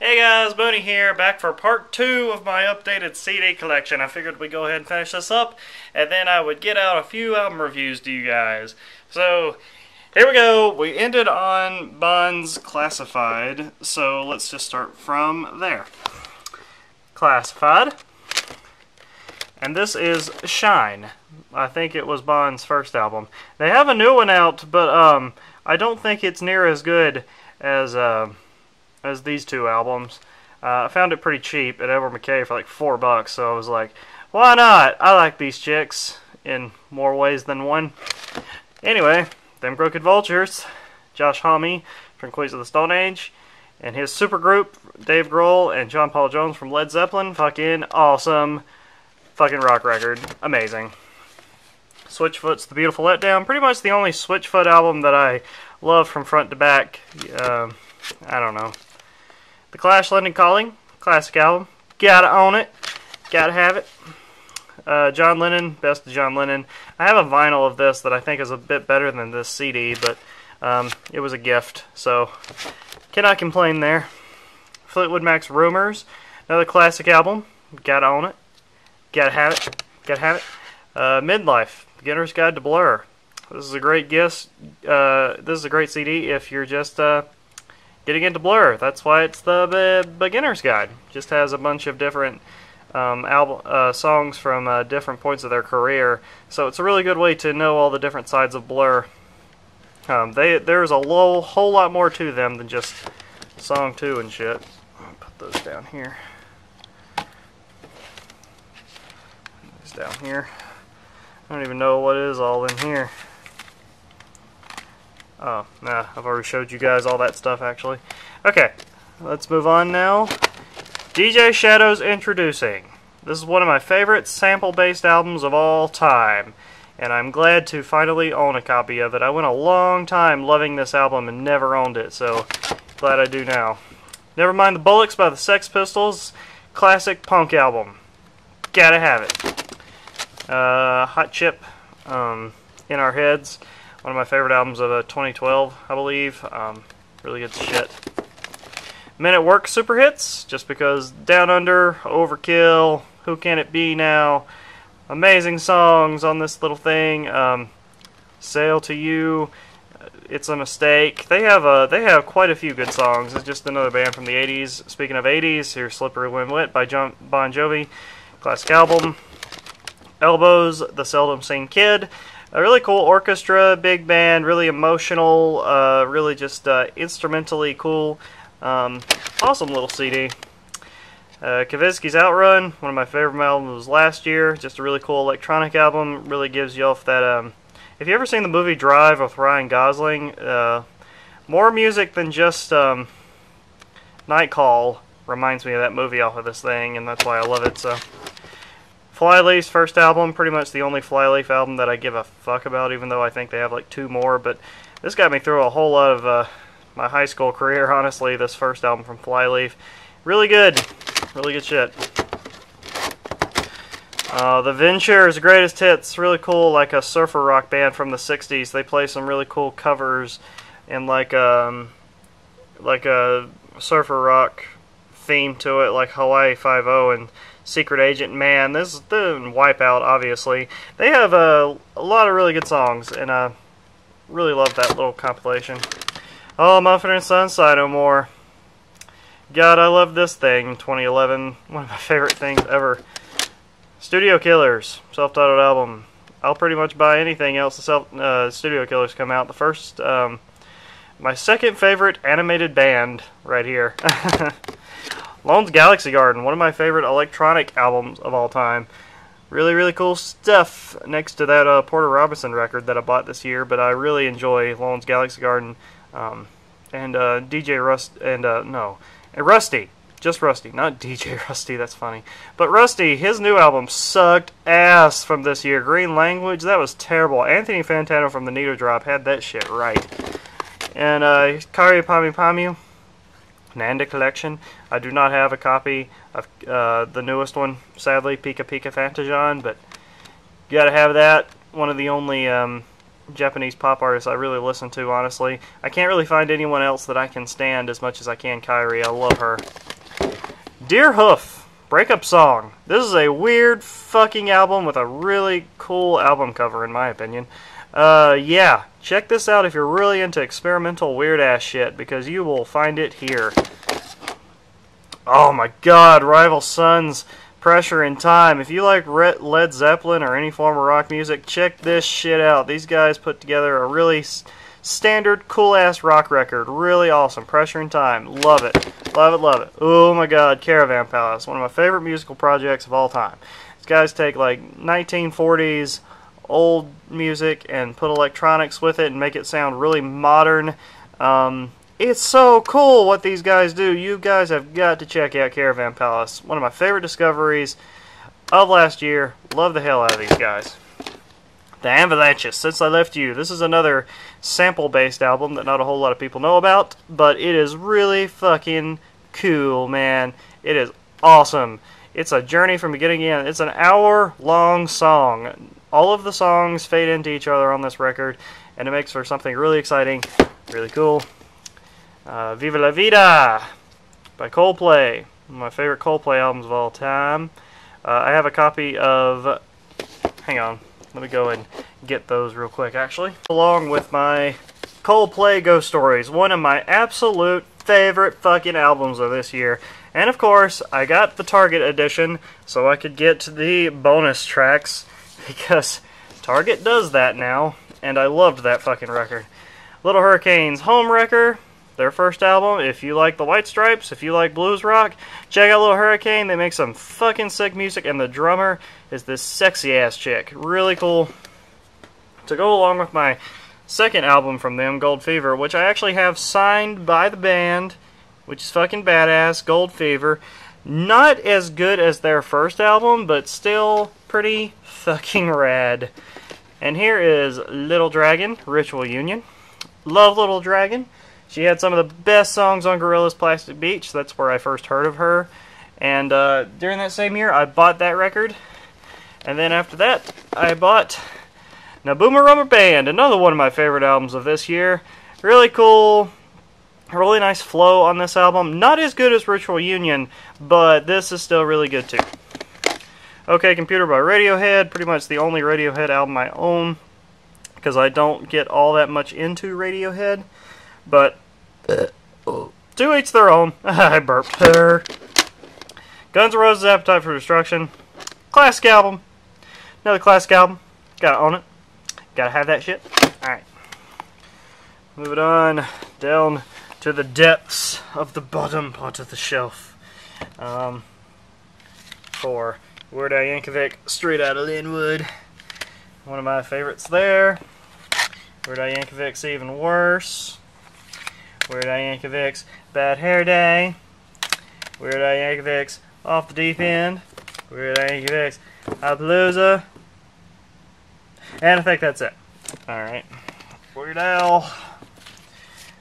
Hey guys, Booney here, back for part 2 of my updated CD collection. I figured we'd go ahead and finish this up, and then I would get out a few album reviews to you guys. So, here we go. We ended on Bond's Classified, so let's just start from there. Classified. And this is Shine. I think it was Bond's first album. They have a new one out, but I don't think it's near as good as these two albums. I found it pretty cheap at Edward McKay for like $4, so I was like, why not? I like these chicks in more ways than one. Anyway, them Crooked Vultures, Josh Homme from Queens of the Stone Age, and his supergroup, Dave Grohl and John Paul Jones from Led Zeppelin. Fucking awesome. Fucking rock record. Amazing. Switchfoot's The Beautiful Letdown. Pretty much the only Switchfoot album that I love from front to back. I don't know. The Clash, London Calling. Classic album. Gotta own it. Gotta have it. John Lennon. Best of John Lennon. I have a vinyl of this that I think is a bit better than this CD, but it was a gift, so cannot complain there. Fleetwood Mac's Rumors. Another classic album. Gotta own it. Gotta have it. Gotta have it. Midlife. Beginner's Guide to Blur. This is a great this is a great CD if you're just getting into Blur. That's why it's the beginner's guide. Just has a bunch of different songs from different points of their career. So it's a really good way to know all the different sides of Blur. There's a whole lot more to them than just song 2 and shit. I'll put those down here. These down here. I don't even know what is all in here. Oh, nah, I've already showed you guys all that stuff, actually. Okay, let's move on now. DJ Shadow's Introducing. This is one of my favorite sample-based albums of all time, and I'm glad to finally own a copy of it. I went a long time loving this album and never owned it, so glad I do now. Nevermind the Bollocks by the Sex Pistols. Classic punk album. Gotta have it. Hot Chip, In Our Heads. One of my favorite albums of 2012, I believe. Really good shit. Men at Work Super Hits, just because Down Under, Overkill, Who Can It Be Now, amazing songs on this little thing. Sail to You, It's a Mistake. They have quite a few good songs. It's just another band from the 80s. Speaking of 80s, here's Slippery When Wet by Bon Jovi. Classic album. Elbows, The Seldom Seen Kid. A really cool orchestra, big band, really emotional, really just instrumentally cool. Awesome little CD. Kavinsky's Outrun, one of my favorite albums last year. Just a really cool electronic album. Really gives you off that. If you ever seen the movie Drive with Ryan Gosling, more music than just Night Call reminds me of that movie off of this thing, and that's why I love it. So. Flyleaf's first album, pretty much the only Flyleaf album that I give a fuck about, even though I think they have like 2 more, but this got me through a whole lot of my high school career, honestly, this first album from Flyleaf. Really good shit. The Ventures Greatest Hits, really cool, like a surfer rock band from the 60s. They play some really cool covers and like a surfer rock theme to it, like Hawaii Five-O and Secret Agent Man. This is the Wipeout, obviously. They have a lot of really good songs, and I really love that little compilation. Oh, Mumford and Sons, Sigh No More. God, I love this thing. 2011, one of my favorite things ever. Studio Killers, self-titled album. I'll pretty much buy anything else the Studio Killers come out. The first, my second favorite animated band right here. Lone's Galaxy Garden, one of my favorite electronic albums of all time. Really, really cool stuff next to that Porter Robinson record that I bought this year, but I really enjoy Lone's Galaxy Garden and DJ Rust and Rusty. Just Rusty, not DJ Rusty, that's funny. But Rusty, his new album sucked ass from this year. Green Language, that was terrible. Anthony Fantano from the Nito Drop had that shit right. And Kari Pami Pamu. Nanda Collection. I do not have a copy of the newest one, sadly, Pika Pika Fantasion, but you gotta have that. One of the only Japanese pop artists I really listen to, honestly. I can't really find anyone else that I can stand as much as I can Kyrie. I love her. Deer Hoof, Breakup Song. This is a weird fucking album with a really cool album cover, in my opinion. Yeah, check this out if you're really into experimental weird-ass shit, because you will find it here. Oh my god, Rival Sons, Pressure in Time. If you like Led Zeppelin or any form of rock music, check this shit out. These guys put together a really standard, cool-ass rock record. Really awesome. Pressure in Time. Love it. Love it, love it. Oh my god, Caravan Palace. One of my favorite musical projects of all time. These guys take like 1940s old music and put electronics with it and make it sound really modern. It's so cool what these guys do. You guys have got to check out Caravan Palace. One of my favorite discoveries of last year. Love the hell out of these guys. The Avalanches, Since I Left You. This is another sample-based album that not a whole lot of people know about, but it is really fucking cool, man. It is awesome. It's a journey from beginning to end. It's an hour-long song. All of the songs fade into each other on this record, and it makes for something really exciting, really cool. Viva La Vida by Coldplay. One of my favorite Coldplay albums of all time. I have a copy of... Hang on. Let me go and get those real quick, actually. Along with my Coldplay Ghost Stories. One of my absolute favorite fucking albums of this year. And of course, I got the Target edition so I could get the bonus tracks, because Target does that now, and I loved that fucking record. Little Hurricanes, Home Wrecker, their first album. If you like the White Stripes, if you like blues rock, check out Little Hurricane. They make some fucking sick music, and the drummer is this sexy ass chick. Really cool. To go along with my second album from them, Gold Fever, which I actually have signed by the band, which is fucking badass. Gold Fever. Not as good as their first album, but still pretty fucking rad. And here is Little Dragon, Ritual Union. Love Little Dragon. She had some of the best songs on Gorillaz Plastic Beach. That's where I first heard of her. And during that same year, I bought that record. And then after that, I bought Nabooma Rubber Band, another one of my favorite albums of this year. Really cool, really nice flow on this album. Not as good as Ritual Union, but this is still really good too. OK Computer by Radiohead, pretty much the only Radiohead album I own, because I don't get all that much into Radiohead. But to each their own. I burped her. Guns N' Roses, Appetite for Destruction. Classic album. Another classic album. Gotta own it. Gotta have that shit. Alright. Moving on down to the depths of the bottom part of the shelf. For Weird Al Yankovic, Straight Outta Linwood. One of my favorites there. Weird Al Yankovic's Even Worse. Weird Al Yankovic's Bad Hair Day. Weird Al Yankovic's Off the Deep End. Weird Al Yankovic's Appaloosa. And I think that's it. Alright. Weird Al.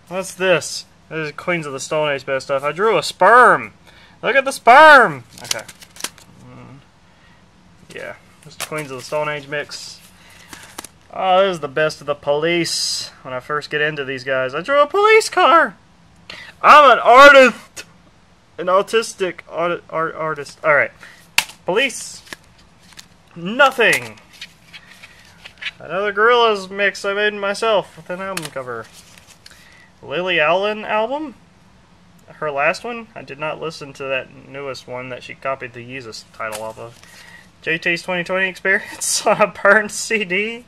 What's this? This is Queens of the Stone Age best stuff. I drew a sperm. Look at the sperm! Okay. Yeah. This is the Queens of the Stone Age mix. Oh, this is the best of the Police. When I first get into these guys, I drew a police car. I'm an artist. An autistic artist. Alright. Police. Nothing. Another Gorillaz mix I made myself with an album cover. Lily Allen album. Her last one. I did not listen to that newest one that she copied the Yeezus title off of. JT's 2020 Experience on a burned CD.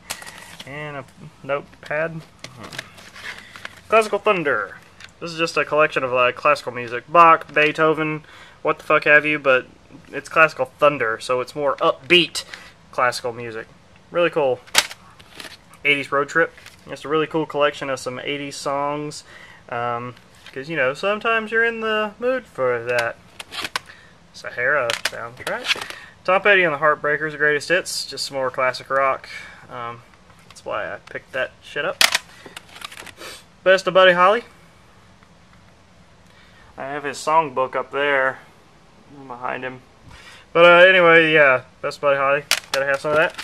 And a notepad. Classical Thunder. This is just a collection of classical music. Bach, Beethoven, what the fuck have you, but it's classical thunder, so it's more upbeat classical music. Really cool. 80s Road Trip. It's a really cool collection of some 80s songs. Because, you know, sometimes you're in the mood for that. Sahara soundtrack. Tom Petty and the Heartbreakers, the greatest hits. Just some more classic rock. That's why I picked that shit up. Best of Buddy Holly. I have his songbook up there behind him. But anyway, yeah, Best of Buddy Holly. Gotta have some of that.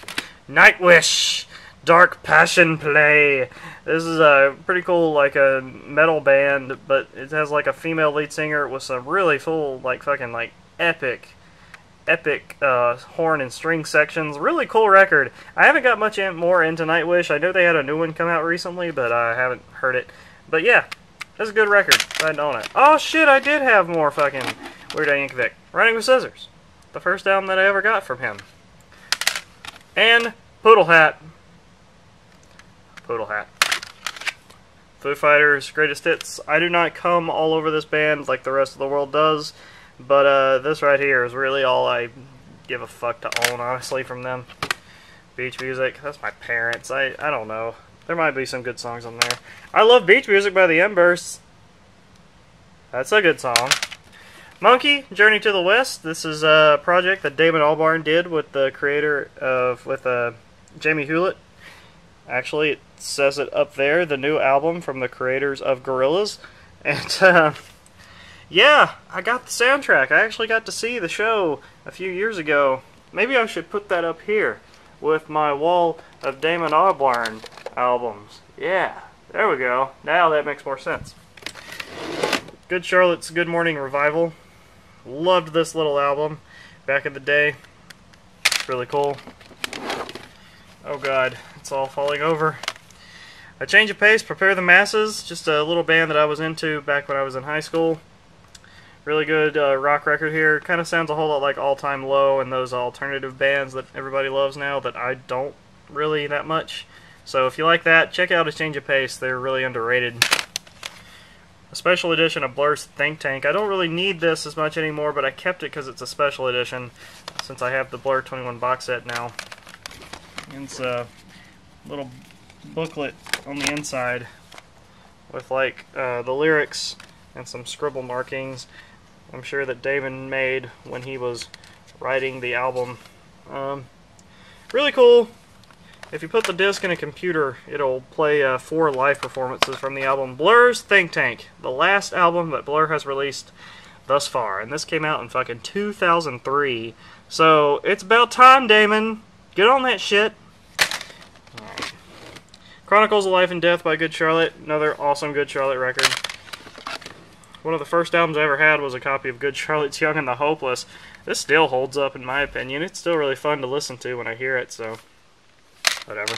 Nightwish. Dark Passion Play. This is a pretty cool, like a metal band, but it has like a female lead singer with some really full, like fucking like epic horn and string sections. Really cool record. I haven't got much more into Nightwish. I know they had a new one come out recently, but I haven't heard it. But yeah, that's a good record. I own it. Oh shit, I did have more fucking Weird Al Yankovic. Running with Scissors. The first album that I ever got from him. And Poodle Hat. Poodle Hat. Foo Fighters Greatest Hits. I do not come all over this band like the rest of the world does, but this right here is really all I give a fuck to own, honestly, from them. Beach Music. That's my parents. I don't know. There might be some good songs on there. I love Beach Music by the Embers. That's a good song. Monkey, Journey to the West. This is a project that Damon Albarn did with the creator of, Jamie Hewlett. Actually, it says it up there, the new album from the creators of Gorillaz. And, yeah, I got the soundtrack. I actually got to see the show a few years ago. Maybe I should put that up here with my wall of Damon Albarn albums. Yeah, there we go. Now that makes more sense. Good Charlotte's Good Morning Revival. Loved this little album back in the day. Really cool. Oh god, it's all falling over. A Change of Pace, Prepare the Masses. Just a little band that I was into back when I was in high school. Really good rock record here. Kind of sounds a whole lot like All Time Low and those alternative bands that everybody loves now that I don't really that much. So if you like that, check out A Change of Pace. They're really underrated. A special edition of Blur's Think Tank. I don't really need this as much anymore, but I kept it because it's a special edition since I have the Blur 21 box set now. It's a little booklet on the inside with like the lyrics and some scribble markings I'm sure that Damon made when he was writing the album. Really cool. If you put the disc in a computer, it'll play 4 live performances from the album Blur's Think Tank, the last album that Blur has released thus far. And this came out in fucking 2003. So, it's about time, Damon. Get on that shit. Alright. Chronicles of Life and Death by Good Charlotte. Another awesome Good Charlotte record. One of the first albums I ever had was a copy of Good Charlotte's Young and the Hopeless. This still holds up in my opinion. It's still really fun to listen to when I hear it, so whatever.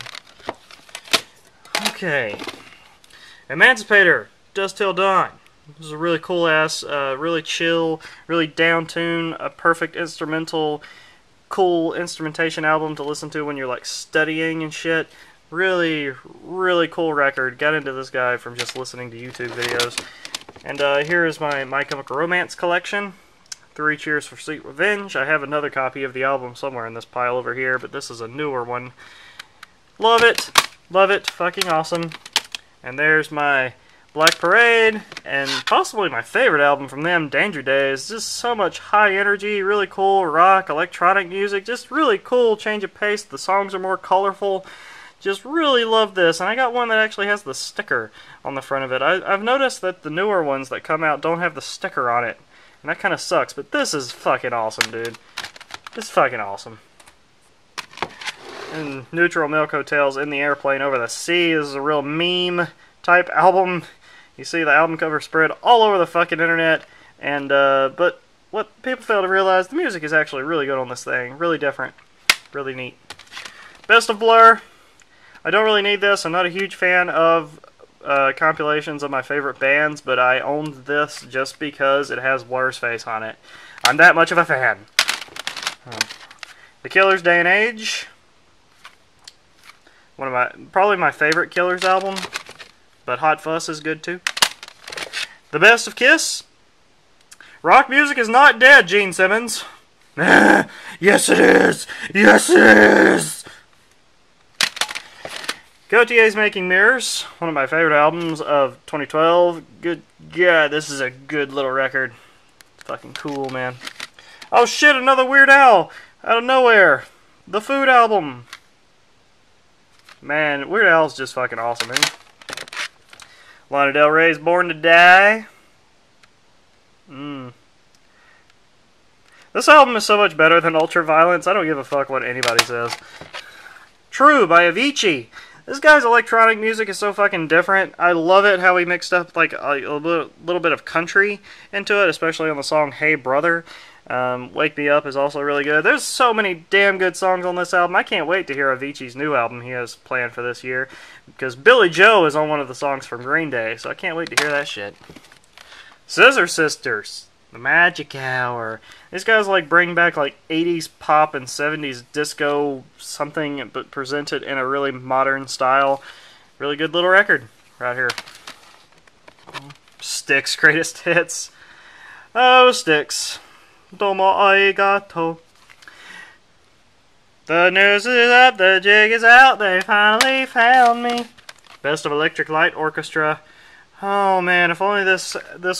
Okay. Emancipator, Dust Till Dawn. This is a really cool ass, really chill, really down tune, a perfect instrumental, cool instrumentation album to listen to when you're like studying and shit. Really, really cool record. Got into this guy from just listening to YouTube videos. And here is my My Chemical Romance collection. 3 Cheers for Sweet Revenge. I have another copy of the album somewhere in this pile over here, but this is a newer one. Love it. Love it. Fucking awesome. And there's my Black Parade, and possibly my favorite album from them, Danger Days. Just so much high energy, really cool rock, electronic music, just really cool change of pace. The songs are more colorful. Just really love this, and I got one that actually has the sticker on the front of it. I've noticed that the newer ones that come out don't have the sticker on it, and that kind of sucks, but this is fucking awesome, dude. This is fucking awesome. And Neutral Milk Hotels in the Airplane Over the Sea is a real meme type album. You see the album cover spread all over the fucking internet, and but what people fail to realize, the music is actually really good on this thing. Really different. Really neat. Best of Blur. I don't really need this. I'm not a huge fan of compilations of my favorite bands, but I owned this just because it has Blur's face on it. I'm that much of a fan. The Killers' Day and Age. Probably my favorite Killers album, but Hot Fuss is good too. The Best of Kiss. Rock music is not dead, Gene Simmons. Yes it is! Yes it is! Gautier's Making Mirrors, one of my favorite albums of 2012. Good God, this is a good little record. It's fucking cool, man. Oh shit, another Weird Al out of nowhere. The Food album. Man, Weird Al's just fucking awesome, man. Lana Del Rey's Born to Die. This album is so much better than Ultraviolence. I don't give a fuck what anybody says. True by Avicii. This guy's electronic music is so fucking different. I love it how he mixed up like a little bit of country into it, especially on the song Hey Brother. Wake Me Up is also really good. There's so many damn good songs on this album. I can't wait to hear Avicii's new album he has planned for this year, because Billy Joe is on one of the songs from Green Day, so I can't wait to hear that shit. Scissor Sisters, The Magic Hour. These guys like bring back like 80s pop and 70s disco something, but presented in a really modern style. Really good little record right here. Styx Greatest Hits. Oh, Styx. Domo arigato. The news is up, the jig is out, they finally found me. Best of Electric Light Orchestra. Oh man, if only this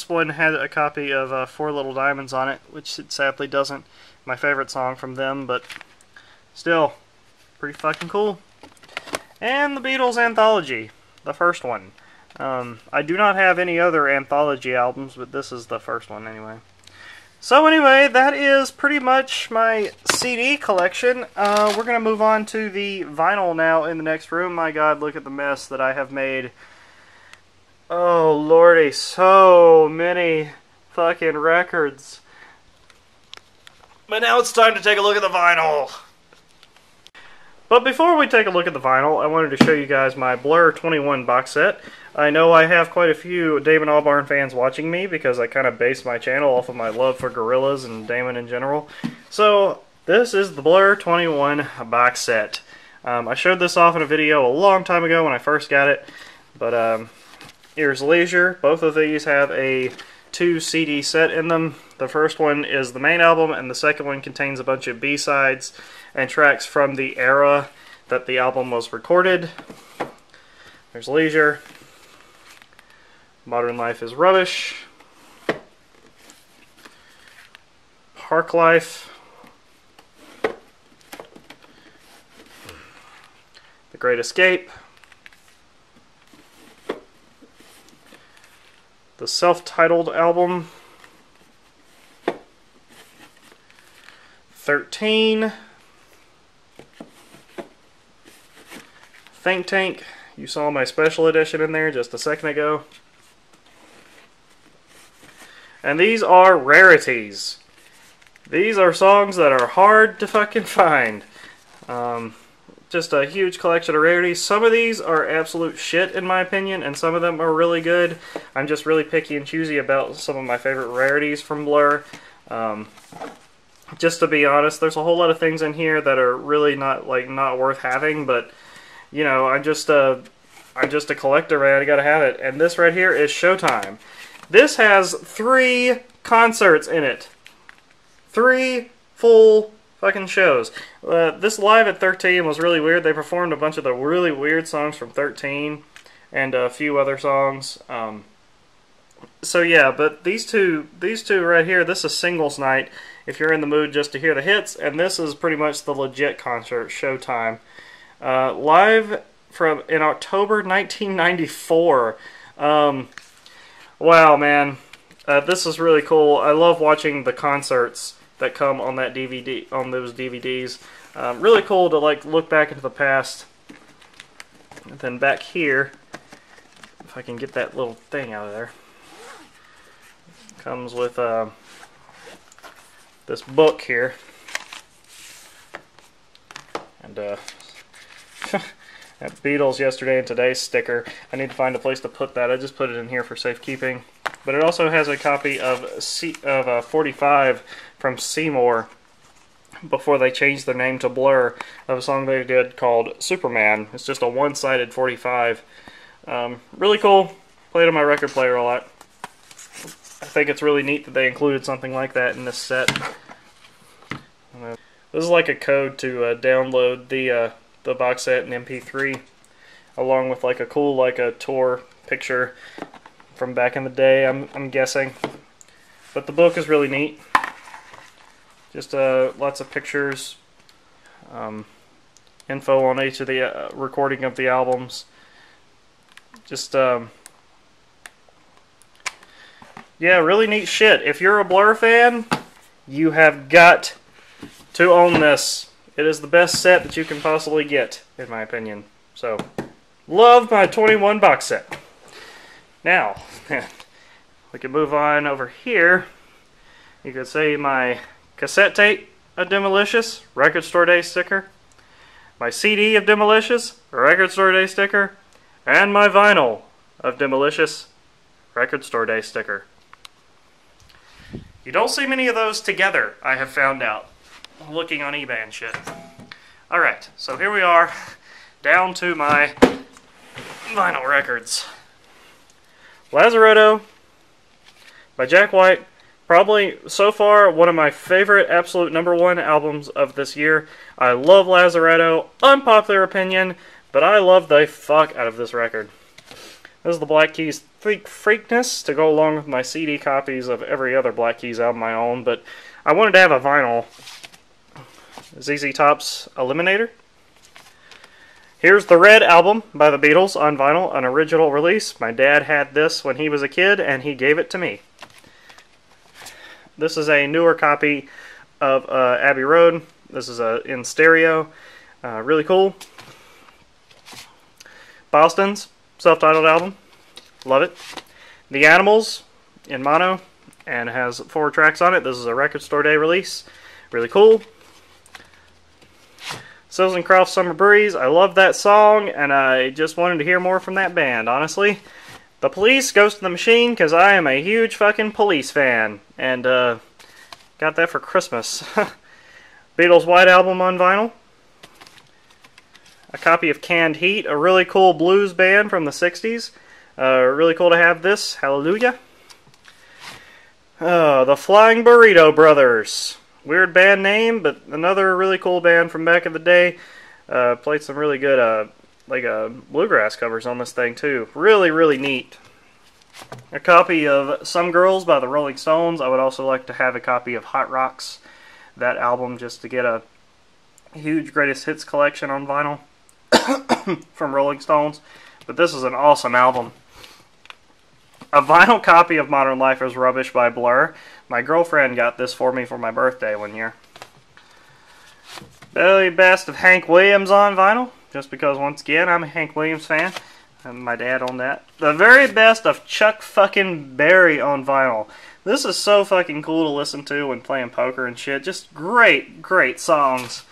one had a copy of Four Little Diamonds on it, which it sadly doesn't. My favorite song from them, but still, pretty fucking cool. And the Beatles Anthology, the first one. I do not have any other anthology albums, but this is the first one anyway. So anyway, that is pretty much my CD collection. We're going to move on to the vinyl now in the next room. My God, look at the mess that I have made. Oh lordy, so many fucking records. But now it's time to take a look at the vinyl. But before we take a look at the vinyl, I wanted to show you guys my Blur 21 box set. I know I have quite a few Damon Albarn fans watching me because I kind of base my channel off of my love for Gorillaz and Damon in general. So this is the Blur 21 box set. I showed this off in a video a long time ago when I first got it, but here's Leisure. Both of these have a 2 CD set in them. The first one is the main album, and the second one contains a bunch of B-sides and tracks from the era that the album was recorded. There's Leisure. Modern Life is Rubbish. Park Life. The Great Escape. The self-titled album. 13. Think Tank. You saw my special edition in there just a second ago. And these are rarities. These are songs that are hard to fucking find. Just a huge collection of rarities. Some of these are absolute shit in my opinion, and some of them are really good. I'm just really picky and choosy about some of my favorite rarities from Blur. Just to be honest, there's a whole lot of things in here that are really not worth having, but you know, I'm just a collector, man. I gotta have it. And this right here is Showtime. This has 3 concerts in it. 3 full fucking shows. This Live at 13 was really weird. They performed a bunch of the really weird songs from 13 and a few other songs. So yeah, but these two right here, this is singles night if you're in the mood just to hear the hits, and this is pretty much the legit concert, Showtime. Live in October 1994. Wow, man. This is really cool. I love watching the concerts that come on that DVD, on those DVDs. Really cool to like look back into the past. And then back here, if I can get that little thing out of there, comes with this book here. And that Beatles Yesterday and Today sticker. I need to find a place to put that. I just put it in here for safekeeping. But it also has a copy of 45 from Seymour before they changed their name to Blur, of a song they did called Superman. It's just a one-sided 45. Really cool. Played on my record player a lot. I think it's really neat that they included something like that in this set. This is like a code to download the box set in MP3, along with like a cool a tour picture from back in the day, I'm guessing. But the book is really neat. Just lots of pictures, info on each of the recording of the albums. Just yeah, really neat shit. If you're a Blur fan, you have got to own this. It is the best set that you can possibly get, in my opinion. So, love my 21 box set. Now, we can move on over here. You could say my cassette tape of Demolicious, Record Store Day sticker, my CD of Demolicious, Record Store Day sticker, and my vinyl of Demolicious, Record Store Day sticker. You don't see many of those together, I have found out, looking on eBay and shit. Alright, so here we are, down to my vinyl records. Lazaretto by Jack White, probably so far one of my favorite absolute #1 albums of this year. I love Lazaretto, unpopular opinion, but I love the fuck out of this record. This is the Black Keys Freakness to go along with my CD copies of every other Black Keys album I own, but I wanted to have a vinyl. ZZ Top's Eliminator. Here's the Red album by the Beatles on vinyl, an original release. My dad had this when he was a kid, and he gave it to me. This is a newer copy of Abbey Road. This is in stereo. Really cool. Boston's self-titled album. Love it. The Animals in mono, and has 4 tracks on it. This is a Record Store Day release. Really cool. Sills and Crofts Summer Breeze. I love that song, and I just wanted to hear more from that band, honestly. The Police, Ghost in the Machine, because I am a huge fucking Police fan, and got that for Christmas. Beatles White Album on vinyl. A copy of Canned Heat, a really cool blues band from the 60s. Really cool to have this. Hallelujah. The Flying Burrito Brothers. Weird band name, but another really cool band from back in the day. Played some really good bluegrass covers on this thing too. Really, really neat. A copy of Some Girls by the Rolling Stones. I would also like to have a copy of Hot Rocks, that album, just to get a huge greatest hits collection on vinyl from Rolling Stones. But this is an awesome album. A vinyl copy of Modern Life is Rubbish by Blur. My girlfriend got this for me for my birthday one year. Very best of Hank Williams on vinyl, just because, once again, I'm a Hank Williams fan. And my dad owned that. The very best of Chuck fucking Berry on vinyl. This is so fucking cool to listen to when playing poker and shit. Just great, great songs.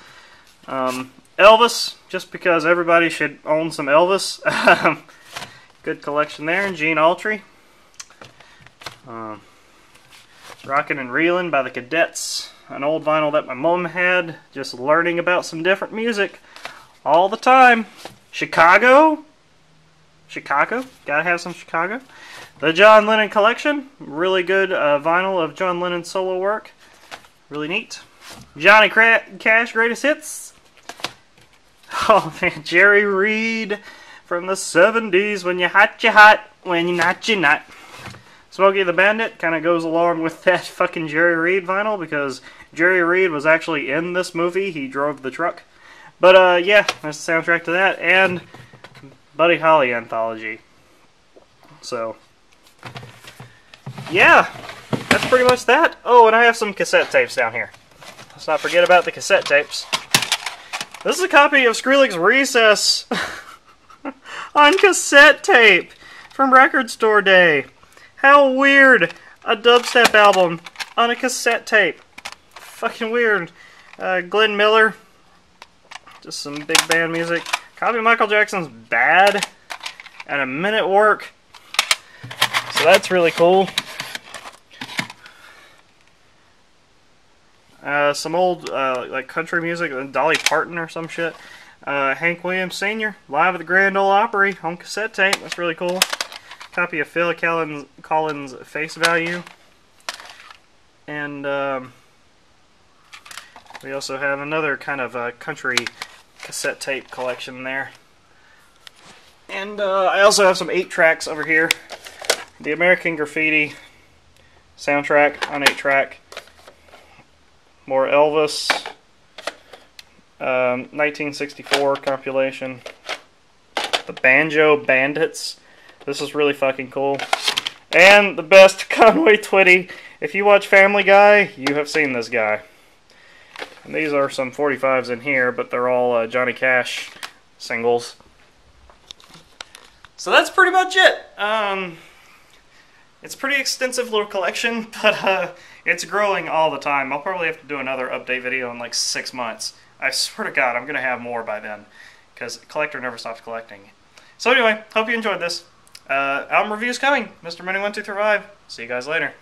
Elvis, just because everybody should own some Elvis. Good collection there. And Gene Autry. Rockin' and Reelin' by the Cadets. An old vinyl that my mom had. Just learning about some different music all the time. Chicago. Gotta have some Chicago. The John Lennon Collection. Really good vinyl of John Lennon's solo work. Really neat. Johnny Cash Greatest Hits. Oh man, Jerry Reed from the 70s. When you're hot, you're hot. When you're not, you're not. Smokey the Bandit kind of goes along with that fucking Jerry Reed vinyl, because Jerry Reed was actually in this movie. He drove the truck. But yeah, that's the soundtrack to that. And Buddy Holly Anthology. So, yeah, that's pretty much that. Oh, and I have some cassette tapes down here. Let's not forget about the cassette tapes. This is a copy of Skrillex Recess on cassette tape from Record Store Day. How weird! A dubstep album on a cassette tape. Fucking weird. Glenn Miller. Just some big band music. Copy of Michael Jackson's Bad. And a Minute Work. So that's really cool. Some old like country music, Dolly Parton or some shit. Hank Williams Sr. live at the Grand Ole Opry on cassette tape. That's really cool. Copy of Phil Collins' Face Value. And we also have another kind of country cassette tape collection there. And I also have some 8 tracks over here. The American Graffiti soundtrack on 8-track. More Elvis. 1964 compilation. The Banjo Bandits. This is really fucking cool. And the best, Conway Twitty. If you watch Family Guy, you have seen this guy. And these are some 45s in here, but they're all Johnny Cash singles. So that's pretty much it. It's a pretty extensive little collection, but it's growing all the time. I'll probably have to do another update video in like 6 months. I swear to God, I'm going to have more by then, because a collector never stops collecting. So anyway, hope you enjoyed this. Album reviews coming. Mr. Money 1 2 3 5. See you guys later.